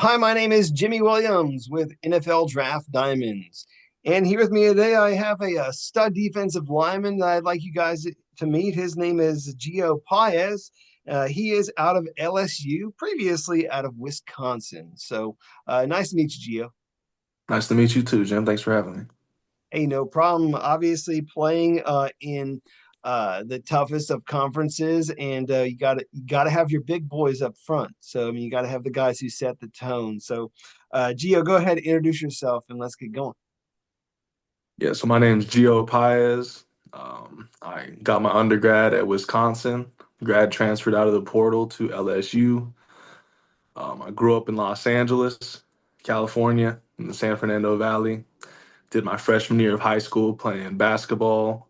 Hi, my name is Jimmy Williams with NFL Draft Diamonds. And here with me today, I have a stud defensive lineman that I'd like you guys to meet. His name is Gio Paez. He is out of LSU, previously out of Wisconsin. So nice to meet you, Gio. Nice to meet you too, Jim. Thanks for having me. Hey, no problem. Obviously, playing in the toughest of conferences, and you gotta have your big boys up front. So I mean, you gotta have the guys who set the tone. So, Gio, go ahead and introduce yourself, and let's get going. Yeah, so my name's Gio Paez. I got my undergrad at Wisconsin, grad transferred out of the portal to LSU. I grew up in Los Angeles, California, in the San Fernando Valley. Did my freshman year of high school playing basketball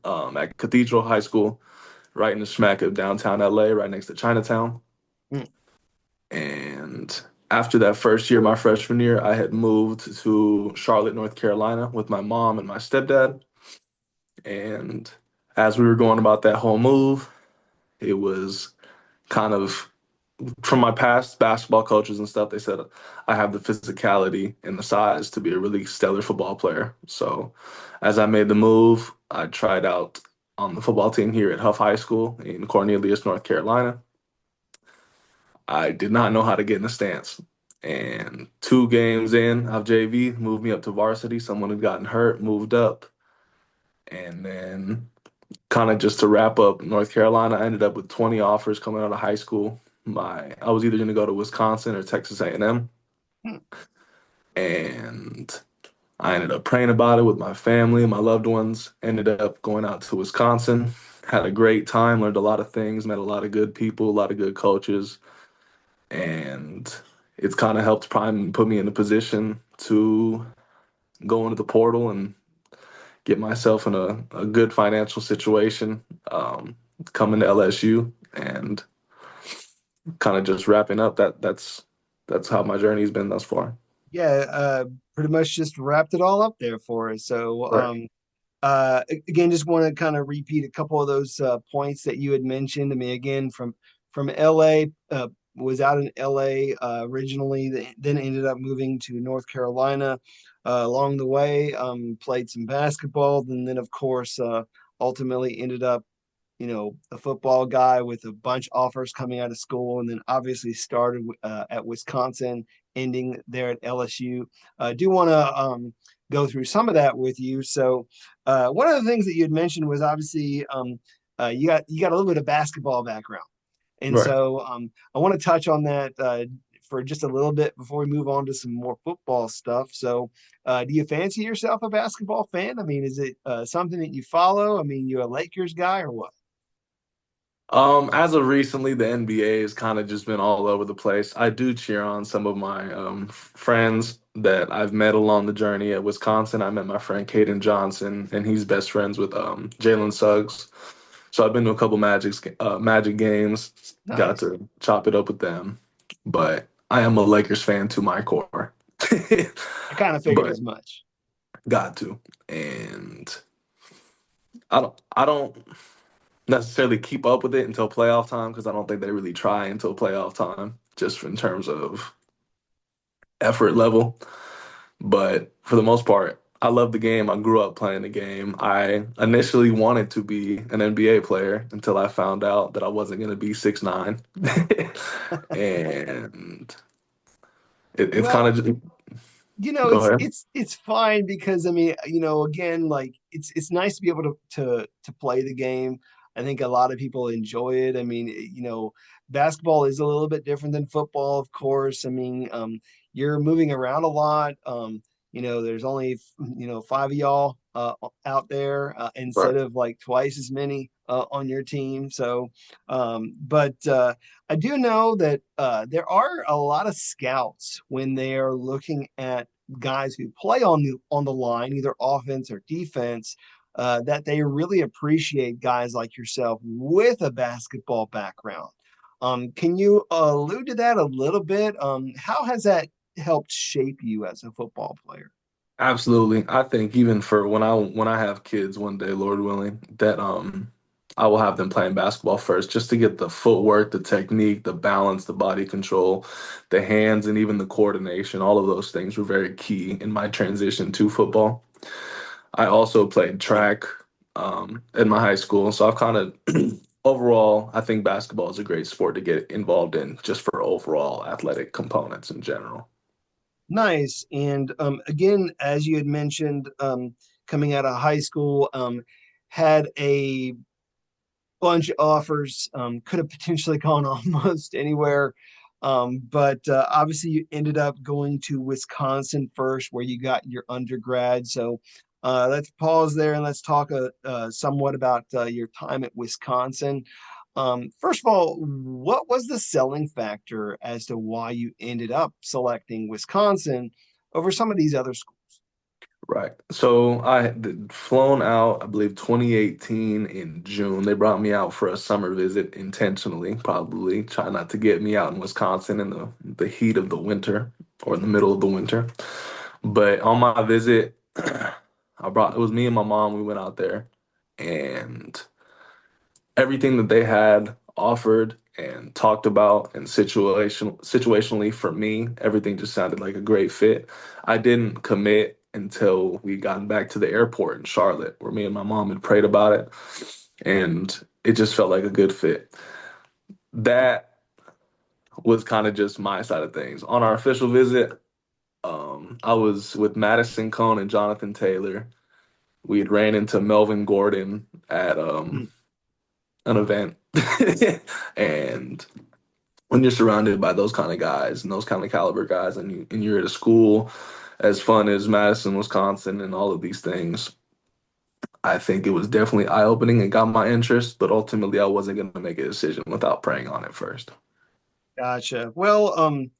at Cathedral High School, right in the smack of downtown LA, right next to Chinatown. Mm. And after that first year, my freshman year, I had moved to Charlotte, North Carolina with my mom and my stepdad. And as we were going about that whole move, it was kind of from my past basketball coaches and stuff, they said I have the physicality and the size to be a really stellar football player. So as I made the move, I tried out on the football team here at Huff High School in Cornelius, North Carolina. I did not know how to get in the stance. And 2 games in of JV moved me up to varsity. Someone had gotten hurt, moved up. And then kind of just to wrap up North Carolina, I ended up with 20 offers coming out of high school. I was either going to go to Wisconsin or Texas A&M, and M, Mm. and I ended up praying about it with my family, my loved ones. Ended up going out to Wisconsin, had a great time, learned a lot of things, met a lot of good people, a lot of good coaches, and it's kind of helped prime put me in a position to go into the portal and get myself in a good financial situation, coming to LSU and kind of just wrapping up. That's how my journey's been thus far. Yeah, pretty much just wrapped it all up there for us. So, Right. again, just want to kind of repeat a couple of those points that you had mentioned. I mean, again, from LA, was out in LA originally, then ended up moving to North Carolina. Along the way, played some basketball, and then of course, ultimately ended up a football guy with a bunch of offers coming out of school, and then obviously started at Wisconsin, ending there at LSU. I do want to go through some of that with you. So, one of the things that you had mentioned was obviously you got a little bit of basketball background, and Right. so I want to touch on that. For just a little bit before we move on to some more football stuff. So, do you fancy yourself a basketball fan? I mean, is it something that you follow? I mean, you a Lakers guy or what? As of recently, the NBA has kind of just been all over the place. I do cheer on some of my friends that I've met along the journey at Wisconsin. I met my friend Caden Johnson, and he's best friends with Jalen Suggs. So I've been to a couple Magic games, got Nice. to chop it up with them. But I am a Lakers fan to my core. I kind of figured But as much. got to. And I don't necessarily keep up with it until playoff time because I don't think they really try until playoff time, just in terms of effort level. But for the most part, I love the game. I grew up playing the game. I initially wanted to be an NBA player until I found out that I wasn't going to be 6'9". And it's kind Well, of just go it's ahead. it's fine because I mean, again, like it's nice to be able to play the game. I think a lot of people enjoy it. I mean, basketball is a little bit different than football, of course. I mean, you're moving around a lot. There's only five of y'all out there Right. instead of like twice as many on your team. But I do know that there are a lot of scouts when they are looking at guys who play on the line, either offense or defense, that they really appreciate guys like yourself with a basketball background. Can you allude to that a little bit? How has that helped shape you as a football player? Absolutely. I think even for when I have kids one day, Lord willing, that I will have them playing basketball first just to get the footwork, the technique, the balance, the body control, the hands, and even the coordination. All of those things were very key in my transition to football. I also played track in my high school. So I've kind of, overall, I think basketball is a great sport to get involved in just for overall athletic components in general. Nice. And again, as you had mentioned, coming out of high school, had a bunch of offers, could have potentially gone almost anywhere. But obviously, you ended up going to Wisconsin first, where you got your undergrad. So let's pause there and let's talk somewhat about your time at Wisconsin. First of all, what was the selling factor as to why you ended up selecting Wisconsin over some of these other schools? Right. So I had flown out, I believe 2018 in June. They brought me out for a summer visit intentionally, probably trying not to get me out in Wisconsin in the heat of the winter or in the middle of the winter. But on my visit, it was me and my mom. We went out there and everything that they had offered and talked about and situationally for me, everything just sounded like a great fit. I didn't commit until we gotten back to the airport in Charlotte, where me and my mom had prayed about it, and it just felt like a good fit. That was kind of just my side of things. On our official visit, I was with Madison Cone and Jonathan Taylor. We had ran into Melvin Gordon at an event, and when you're surrounded by those kind of guys and those kind of caliber guys, and you're at a school as fun as Madison, Wisconsin, and all of these things, I think it was definitely eye opening and got my interest. But ultimately, I wasn't going to make a decision without praying on it first. Gotcha. Well,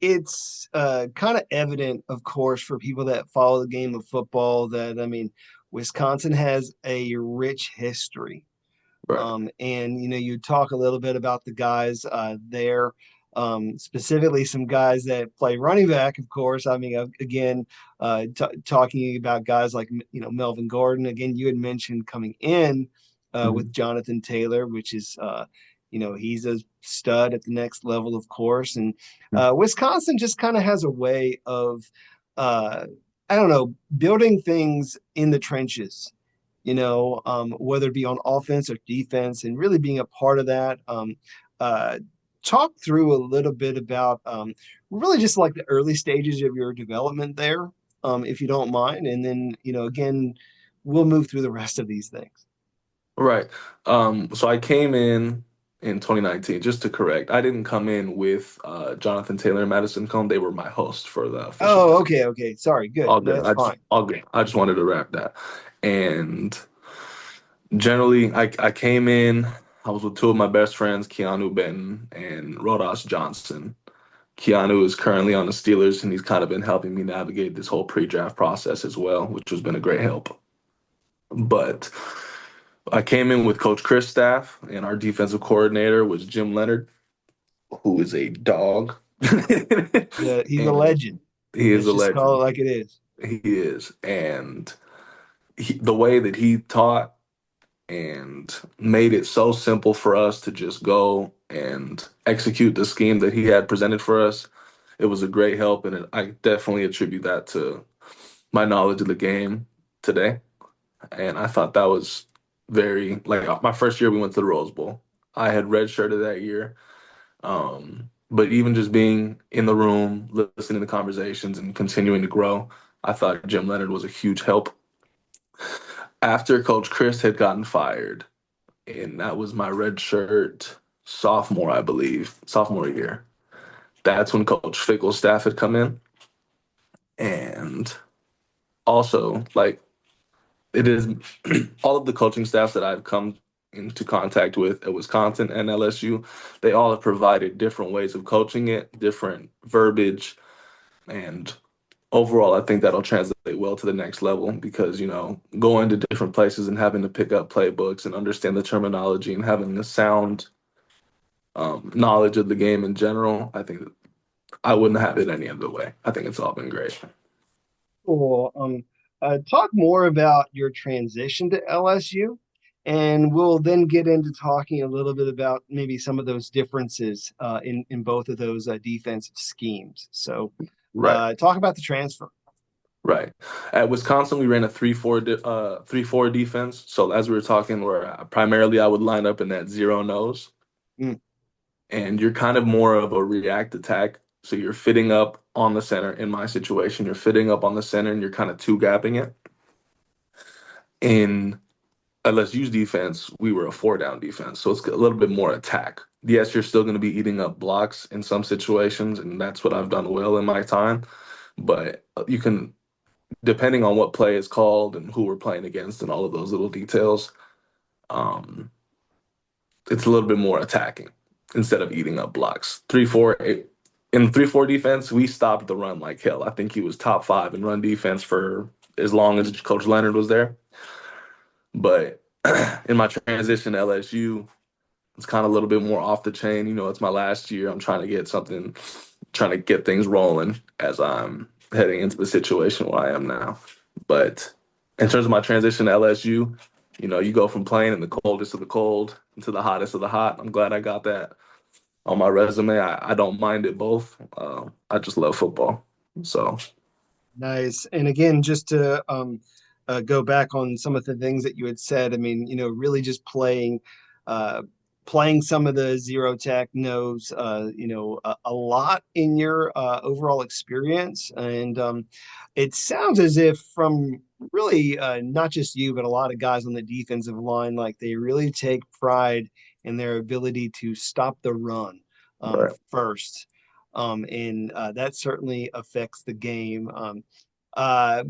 it's kind of evident, of course, for people that follow the game of football that, I mean, Wisconsin has a rich history. Right. And you talk a little bit about the guys there, specifically some guys that play running back, of course. I mean, again, talking about guys like Melvin Gordon. Again, you had mentioned coming in with Mhm. Jonathan Taylor, which is he's a stud at the next level, of course. And Wisconsin just kind of has a way of uh, I don't know, building things in the trenches, whether it be on offense or defense, and really being a part of that. Uh, Talk through a little bit about really just like the early stages of your development there, if you don't mind. And then, again, we'll move through the rest of these things. Right. So I came in 2019, just to correct. I didn't come in with Jonathan Taylor and Madison Cone. They were my host for the official Oh, visit. okay, okay. Sorry, good. All No, good. that's fine. All good. I just wanted to wrap that. And generally, I came in, I was with two of my best friends, Keanu Benton and Rodas Johnson. Keanu is currently on the Steelers, and he's kind of been helping me navigate this whole pre-draft process as well, which has been a great help. But I came in with Coach Chris' staff, and our defensive coordinator was Jim Leonard, who is a dog. He's a And legend. he is Let's a just call legend. it like it is. He is. And the way that he taught and made it so simple for us to just go and execute the scheme that he had presented for us. It was a great help, and I definitely attribute that to my knowledge of the game today. And I thought that was very like my first year we went to the Rose Bowl. I had redshirted that year, but even just being in the room, listening to conversations, and continuing to grow, I thought Jim Leonard was a huge help. After Coach Chris had gotten fired, and that was my red shirt sophomore, I believe, sophomore year. That's when Coach Fickle's staff had come in, and also like it is all of the coaching staffs that I've come into contact with at Wisconsin and LSU, they all have provided different ways of coaching it, different verbiage, and overall, I think that'll translate well to the next level because, going to different places and having to pick up playbooks and understand the terminology and having a sound knowledge of the game in general, I think I wouldn't have it any other way. I think it's all been great. Cool. Talk more about your transition to LSU. and we'll then get into talking a little bit about maybe some of those differences in both of those defensive schemes. So, Right. talk about the transfer. Right. At Wisconsin, we ran a 3-4 defense. So as we were talking, where primarily I would line up in that zero nose, Mm, and you're kind of more of a react attack. So you're fitting up on the center. In my situation, you're fitting up on the center, and you're kind of two gapping it. In LSU's defense, we were a four down defense, so it's a little bit more attack. Yes, you're still going to be eating up blocks in some situations, and that's what I've done well in my time. But you can, depending on what play is called and who we're playing against and all of those little details, um, it's a little bit more attacking instead of eating up blocks. 3-4 in 3-4 defense, we stopped the run like hell. I think he was top five in run defense for as long as Coach Leonard was there. But in my transition to LSU, it's kind of a little bit more off the chain. It's my last year. I'm trying to get something, trying to get things rolling as I'm heading into the situation where I am now. But in terms of my transition to LSU, you go from playing in the coldest of the cold into the hottest of the hot. I'm glad I got that on my resume. I don't mind it both. I just love football. So, nice. And again, just to go back on some of the things that you had said, I mean, really just uh, playing some of the zero tech knows, a lot in your overall experience. And it sounds as if from really not just you, but a lot of guys on the defensive line, like they really take pride in their ability to stop the run right. first. And that certainly affects the game. Uh,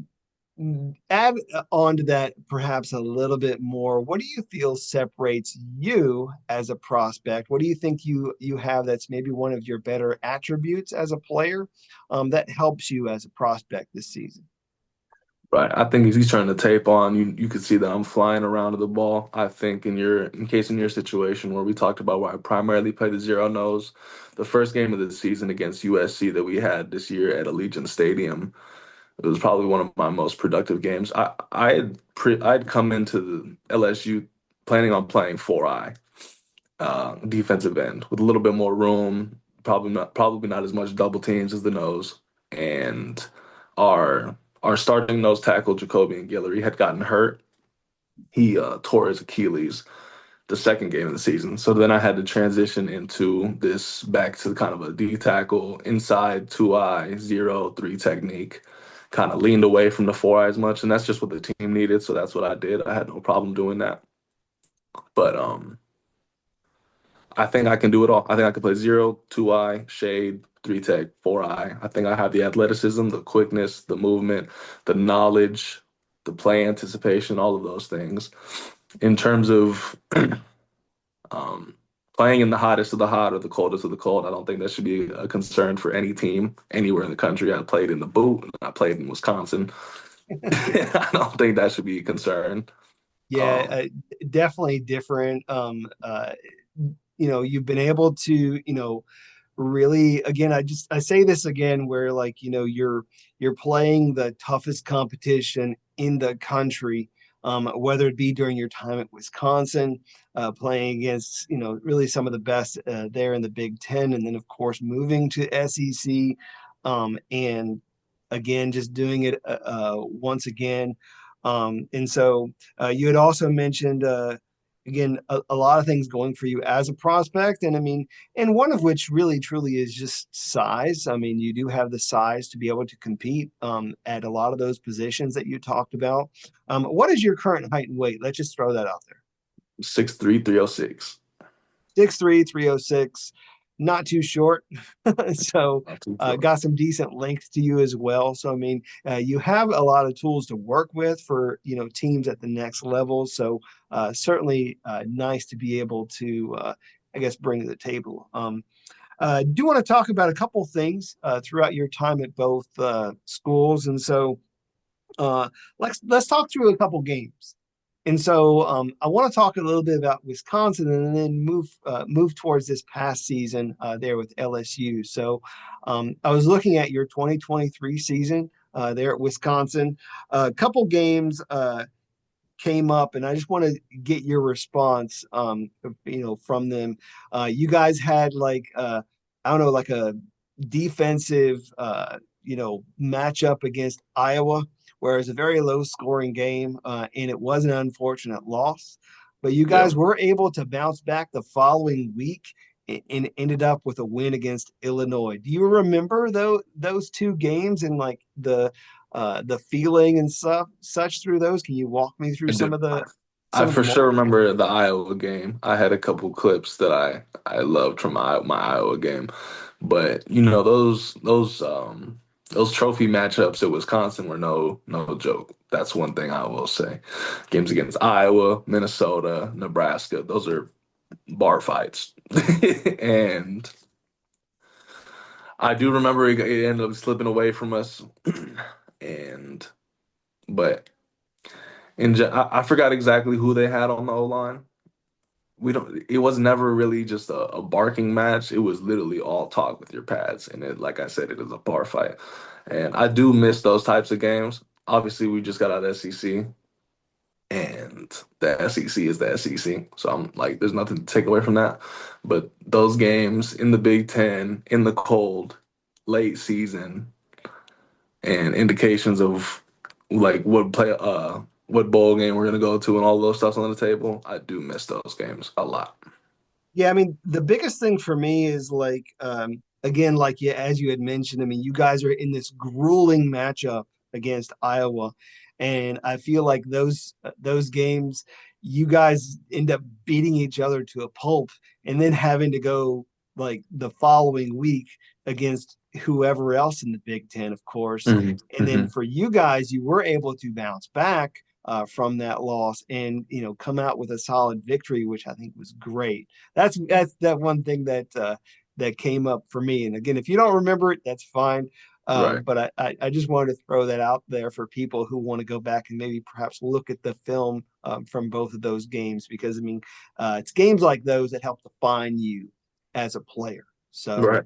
Add on to that perhaps a little bit more. What do you feel separates you as a prospect? What do you think you have that's maybe one of your better attributes as a player that helps you as a prospect this season? Right. I think if you turn the tape on, you could see that I'm flying around to the ball. I think in your situation where we talked about where I primarily play the zero nose, the first game of the season against USC that we had this year at Allegiant Stadium, it was probably one of my most productive games. I'd come into the LSU planning on playing 4-eye defensive end with a little bit more room, probably not as much double teams as the nose, and our starting nose tackle Jacoby and Guillory had gotten hurt. He tore his Achilles the second game of the season. So then I had to transition into this back to kind of a D tackle inside 2-eye 0-3 technique. Kind of leaned away from the 4-eye as much, and that's just what the team needed. So that's what I did. I had no problem doing that. But I think I can do it all. I think I can play 0, 2-eye, shade, 3 tech, 4-eye. I think I have the athleticism, the quickness, the movement, the knowledge, the play anticipation, all of those things. In terms of um, playing in the hottest of the hot or the coldest of the cold, I don't think that should be a concern for any team anywhere in the country. I played in the boot. I played in Wisconsin. I don't think that should be a concern. Yeah, Um, definitely different. You've been able to, really again, I say this again where like, you're playing the toughest competition in the country, whether it be during your time at Wisconsin, playing against, really some of the best there in the Big Ten, and then of course moving to SEC, and again just doing it once again. And so you had also mentioned again a lot of things going for you as a prospect, and I mean, and one of which really truly is just size. I mean, you do have the size to be able to compete at a lot of those positions that you talked about. What is your current height and weight? Let's just throw that out there. 6'3", 306. 6'3", 306, not too short. So Not too short. got some decent length to you as well. So I mean, you have a lot of tools to work with for teams at the next level. So certainly nice to be able to I guess bring to the table. Do want to talk about a couple things throughout your time at both schools, and so uh, let's talk through a couple games. And so I want to talk a little bit about Wisconsin and then move towards this past season there with LSU. So I was looking at your 2023 season there at Wisconsin. A couple games. came up, and I just want to get your response, from them. You guys had like I don't know, like a defensive matchup against Iowa, where it's a very low scoring game, and it was an unfortunate loss. But you Yeah. guys were able to bounce back the following week and ended up with a win against Illinois. Do you remember those two games and like the feeling and stuff such through those? Can you walk me through I do. I some of the for sure moments? remember the Iowa game. I had a couple clips that I loved from my Iowa game, but those trophy matchups at Wisconsin were no joke. That's one thing I will say. Games against Iowa, Minnesota, Nebraska, those are bar fights, and I do remember it ended up slipping away from us, and but I forgot exactly who they had on the O line. We don't It was never really just a barking match. It was literally all talk with your pads, and it, like I said, it is a bar fight, and I do miss those types of games. Obviously we just got out of SEC, and the SEC is the SEC, so I'm like there's nothing to take away from that, but those games in the Big Ten in the cold late season and indications of like what bowl game we're gonna go to and all those stuff's on the table, I do miss those games a lot. Yeah, I mean, the biggest thing for me is like, again, like yeah, as you had mentioned, I mean, you guys are in this grueling matchup against Iowa, and I feel like those games, you guys end up beating each other to a pulp, and then having to go like the following week against whoever else in the Big Ten, of course. Hmm. And then Hmm. for you guys, you were able to bounce back from that loss and come out with a solid victory, which I think was great. That's that one thing that came up for me. And again, if you don't remember it, that's fine. Right. But I just wanted to throw that out there for people who want to go back and maybe perhaps look at the film from both of those games, because I mean, it's games like those that help define you as a player. So, Right.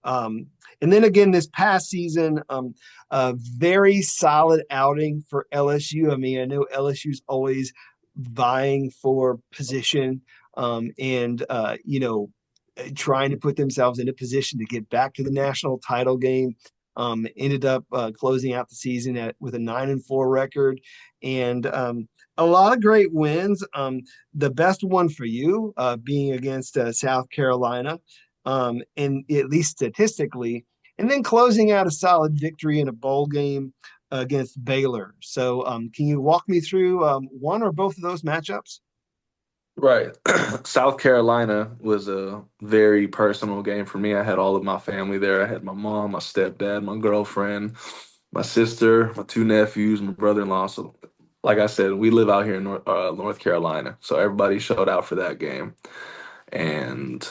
um, and then again, this past season, a very solid outing for LSU. I mean, I know LSU's always vying for position, and trying to put themselves in a position to get back to the national title game. Ended up closing out the season with a 9-4 record, and a lot of great wins. The best one for you being against South Carolina, and at least statistically, and then closing out a solid victory in a bowl game against Baylor. So, can you walk me through one or both of those matchups? Right. South Carolina was a very personal game for me. I had all of my family there. I had my mom, my stepdad, my girlfriend, my sister, my two nephews, my brother-in-law. So, like I said, we live out here in North Carolina. So everybody showed out for that game. And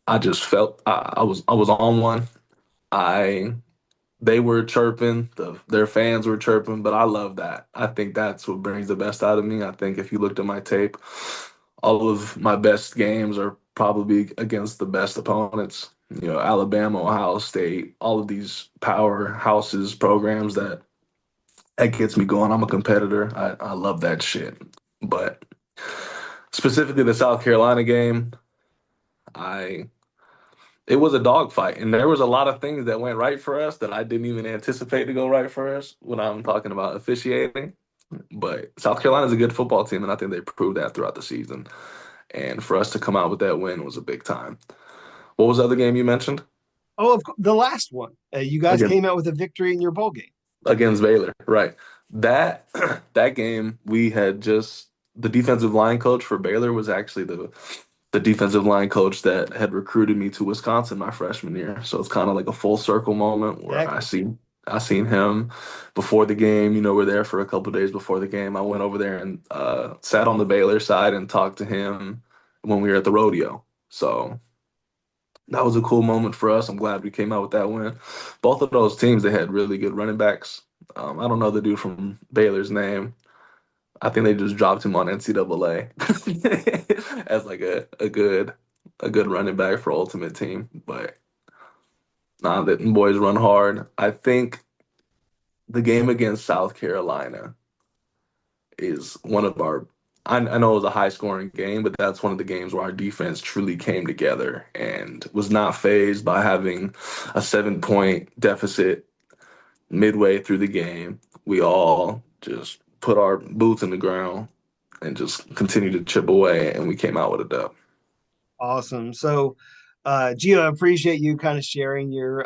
I just felt I was on one. I They were chirping, their fans were chirping, but I love that. I think that's what brings the best out of me. I think if you looked at my tape, all of my best games are probably against the best opponents. Alabama, Ohio State, all of these powerhouses, programs that gets me going. I'm a competitor. I love that shit. But specifically the South Carolina game, I it was a dogfight, and there was a lot of things that went right for us that I didn't even anticipate to go right for us when I'm talking about officiating. But South Carolina's a good football team, and I think they proved that throughout the season. And for us to come out with that win was a big time. What was the other game you mentioned? Oh, of course, the last one. You guys Again, came out with a victory in your bowl game. against Baylor, right? That that game we had just the defensive line coach for Baylor was actually the defensive line coach that had recruited me to Wisconsin my freshman year. So it's kind of like a full circle moment where Exactly. I seen him before the game. We're there for a couple days before the game. I went over there and sat on the Baylor side and talked to him when we were at the rodeo. So that was a cool moment for us. I'm glad we came out with that win. Both of those teams, they had really good running backs. I don't know the dude from Baylor's name. I think they just dropped him on NCAA as like a good running back for Ultimate Team. But nah, the boys run hard. I think the game against South Carolina, is one of our. I know it was a high scoring game, but that's one of the games where our defense truly came together and was not phased by having a 7 point deficit midway through the game. We all just put our boots in the ground and just continued to chip away, and we came out with a dub. Awesome. So, Gio, I appreciate you kind of sharing your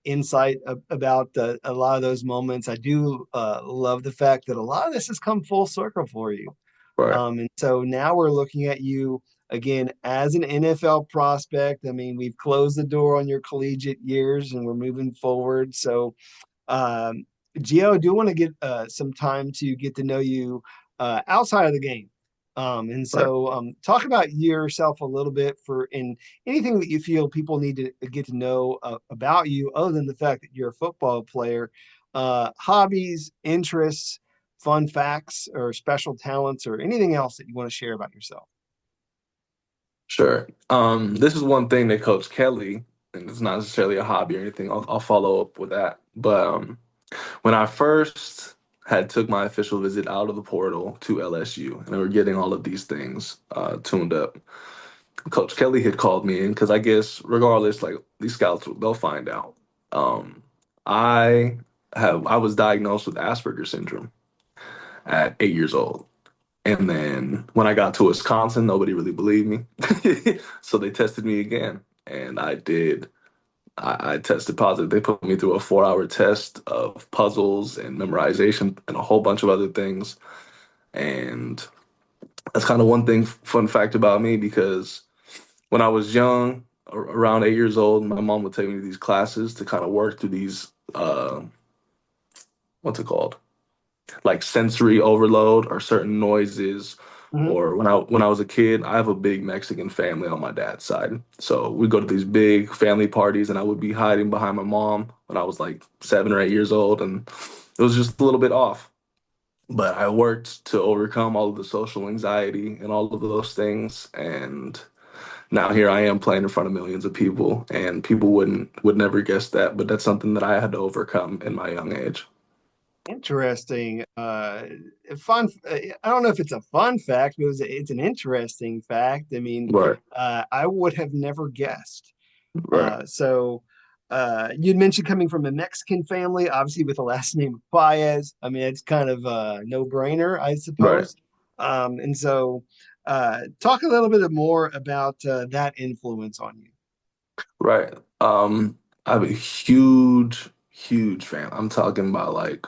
insight about a lot of those moments. I do love the fact that a lot of this has come full circle for you. Right. And so now we're looking at you again as an NFL prospect. I mean, we've closed the door on your collegiate years and we're moving forward. So, um, Gio, I do want to get some time to get to know you outside of the game. And Right. so, talk about yourself a little bit for in anything that you feel people need to get to know about you, other than the fact that you're a football player. Hobbies, interests, fun facts, or special talents, or anything else that you want to share about yourself. Sure. This is one thing that Coach Kelly, and it's not necessarily a hobby or anything. I'll follow up with that. But when I first had took my official visit out of the portal to LSU, and we were getting all of these things tuned up, Coach Kelly had called me in because I guess regardless, like these scouts, they'll find out. Um, I I was diagnosed with Asperger syndrome at 8 years old. And then when I got to Wisconsin, nobody really believed me. So they tested me again. And I did. I tested positive. They put me through a 4 hour test of puzzles and memorization and a whole bunch of other things. And that's kind of one thing, fun fact about me, because when I was young, around 8 years old, my mom would take me to these classes to kind of work through these, what's it called? Like sensory overload or certain noises. Mhm. Or when I was a kid, I have a big Mexican family on my dad's side. So we go to these big family parties and I would be hiding behind my mom when I was like 7 or 8 years old and it was just a little bit off. But I worked to overcome all of the social anxiety and all of those things and now here I am playing in front of millions of people and people would never guess that, but that's something that I had to overcome in my young age. Interesting. Fun. I don't know if it's a fun fact, but it's an interesting fact. I mean, Right. I would have never guessed. Right. So, you'd mentioned coming from a Mexican family, obviously with the last name Paez. I mean, it's kind of a no-brainer, I Right. suppose. And so, talk a little bit more about that influence on you. Right. I'm a huge, huge fan. I'm talking about like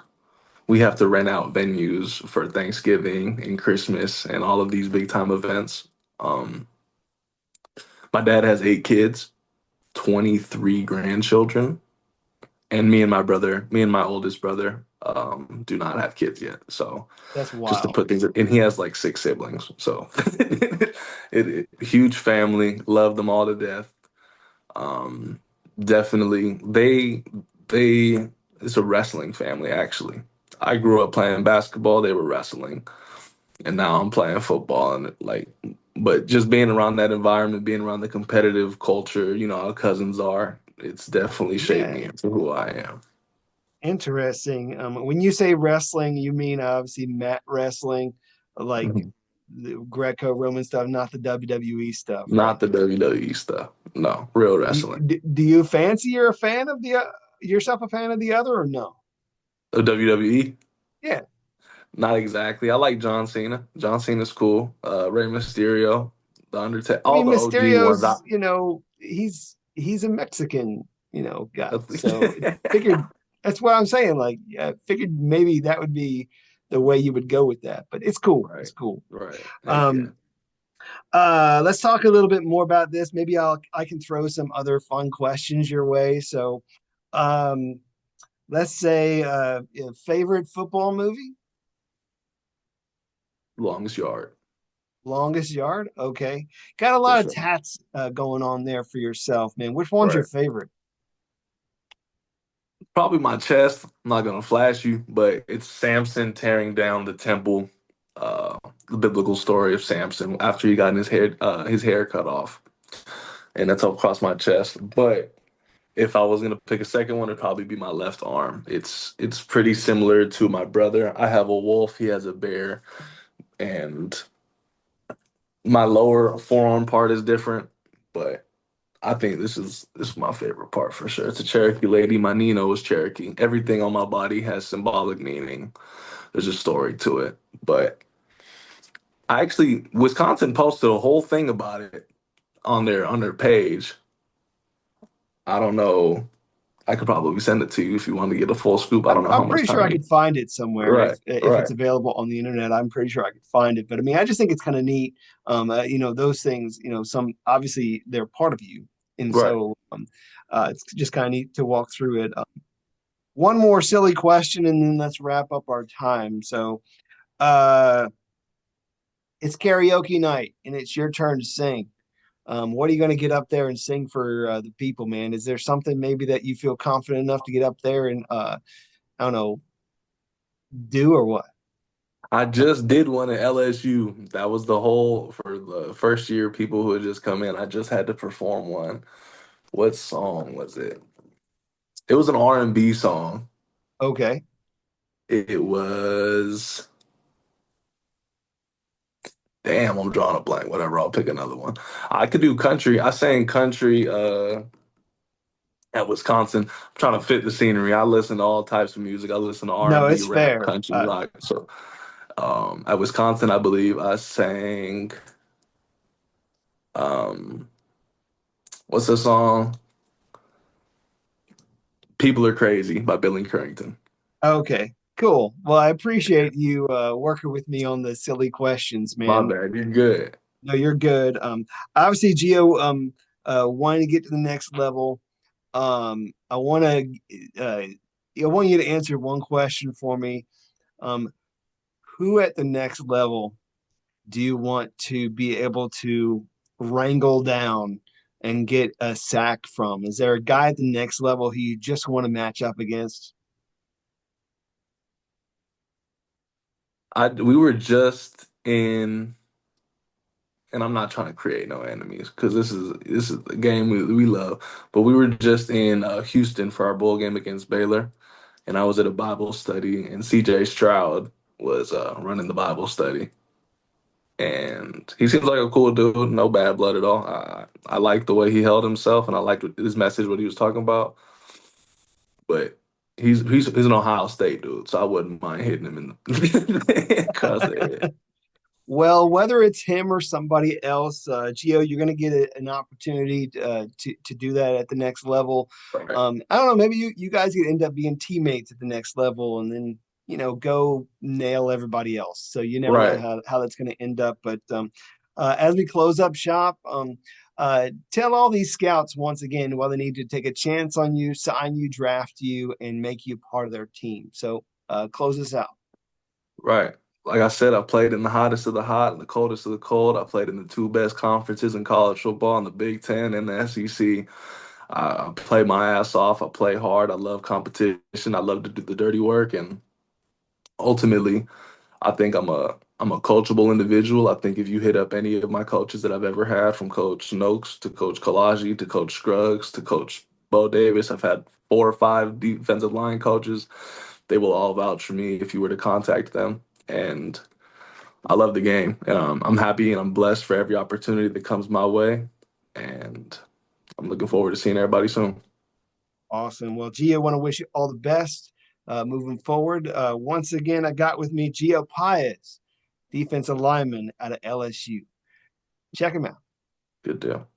we have to rent out venues for Thanksgiving and Christmas and all of these big time events. Um, my dad has 8 kids, 23 grandchildren, and me and my oldest brother, do not have kids yet. So That's just to wild. put things, and he has like 6 siblings. So huge family, love them all to death. Um, definitely, they it's a wrestling family actually. I grew up playing basketball, they were wrestling, and now I'm playing football and like but just being around that environment, being around the competitive culture, you know how cousins are, it's definitely shaped Yeah, me into who I am. interesting. When you say wrestling, you mean obviously mat wrestling, like Mhm. the Greco-Roman stuff, not the WWE stuff, right? Not the WWE stuff. No, real Do, wrestling. do you fancy you're a fan of the yourself a fan of the other or no? The WWE? Yeah, Not exactly. I like John Cena. John Cena's cool. Rey Mysterio, The Undertaker, I all mean the OG ones. Mysterio's he's a Mexican guy, so it figured that's what I'm saying. Like, I figured maybe that would be the way you would go with that, but it's cool. It's Right, cool. right. Heck yeah. Um, let's talk a little bit more about this. Maybe I can throw some other fun questions your way. So, um, let's say favorite football movie, Longest yard, longest yard. Okay, got a for lot of sure. tats going on there for yourself, man. Which one's your Right. favorite? Probably my chest. I'm not gonna flash you, but it's Samson tearing down the temple. The biblical story of Samson after he got his hair cut off, and that's up across my chest. But If I was gonna pick a second one, it'd probably be my left arm. It's pretty similar to my brother. I have a wolf, he has a bear, and my lower forearm part is different, but I think this is my favorite part for sure. It's a Cherokee lady. My Nino is Cherokee. Everything on my body has symbolic meaning. There's a story to it. But I actually Wisconsin posted a whole thing about it on their page. I don't know. I could probably send it to you if you want to get a full scoop. I don't know how I'm much pretty sure time I you. could find it somewhere Right, if right, it's available on the internet. I'm pretty sure I could find it. But I mean, I just think it's kind of neat. Those things. Some obviously they're part of you, and right. so it's just kind of neat to walk through it. One more silly question, and then let's wrap up our time. So, uh, it's karaoke night, and it's your turn to sing. What are you going to get up there and sing for the people, man? Is there something maybe that you feel confident enough to get up there and I don't know, do or what? I just did one at LSU. That was the whole for the first year people who had just come in. I just had to perform one. What song was it? It was an R&B song. Okay. It was damn, I'm drawing a blank. Whatever, I'll pick another one. I could do country. I sang country at Wisconsin. I'm trying to fit the scenery. I listen to all types of music. I listen to No, R&B, it's rap, fair. country, rock. So at Wisconsin, I believe I sang um what's the song? People Are Crazy by Billy Currington. Okay, cool. Well, I appreciate you working with me on the silly questions, My man. bad. You're good. No, you're good. Obviously, Gio, wanting to get to the next level. I want to, I want you to answer one question for me. Um, who at the next level do you want to be able to wrangle down and get a sack from? Is there a guy at the next level who you just want to match up against? We were just in, and I'm not trying to create no enemies because this is a game we love. But we were just in Houston for our bowl game against Baylor, and I was at a Bible study, and C.J. Stroud was running the Bible study, and he seems like a cool dude, no bad blood at all. I like the way he held himself, and I liked his message, what he was talking about. But he's an Ohio State dude, so I wouldn't mind hitting him in the across the head. Well, whether it's him or somebody else, Gio, you're going to get an opportunity to do that at the next level. Right, I don't know, maybe you guys could end up being teammates at the next level, and then go nail everybody else. So you never know right. how that's going to end up. But as we close up shop, tell all these scouts once again why they need to take a chance on you, sign you, draft you, and make you part of their team. So close us out. Right. Like I said, I played in the hottest of the hot and the coldest of the cold. I played in the two best conferences in college football, in the Big Ten and the SEC. I play my ass off. I play hard. I love competition. I love to do the dirty work. And ultimately, I think I'm a coachable individual. I think if you hit up any of my coaches that I've ever had, from Coach Noakes to Coach Kalaji to Coach Scruggs to Coach Bo Davis, I've had 4 or 5 defensive line coaches. They will all vouch for me if you were to contact them. And I love the game. I'm happy and I'm blessed for every opportunity that comes my way. And I'm looking forward to seeing everybody soon. Awesome. Well, Gio, I want to wish you all the best moving forward. Once again, I got with me Gio Paez, defensive lineman out of LSU. Check him out. Good deal.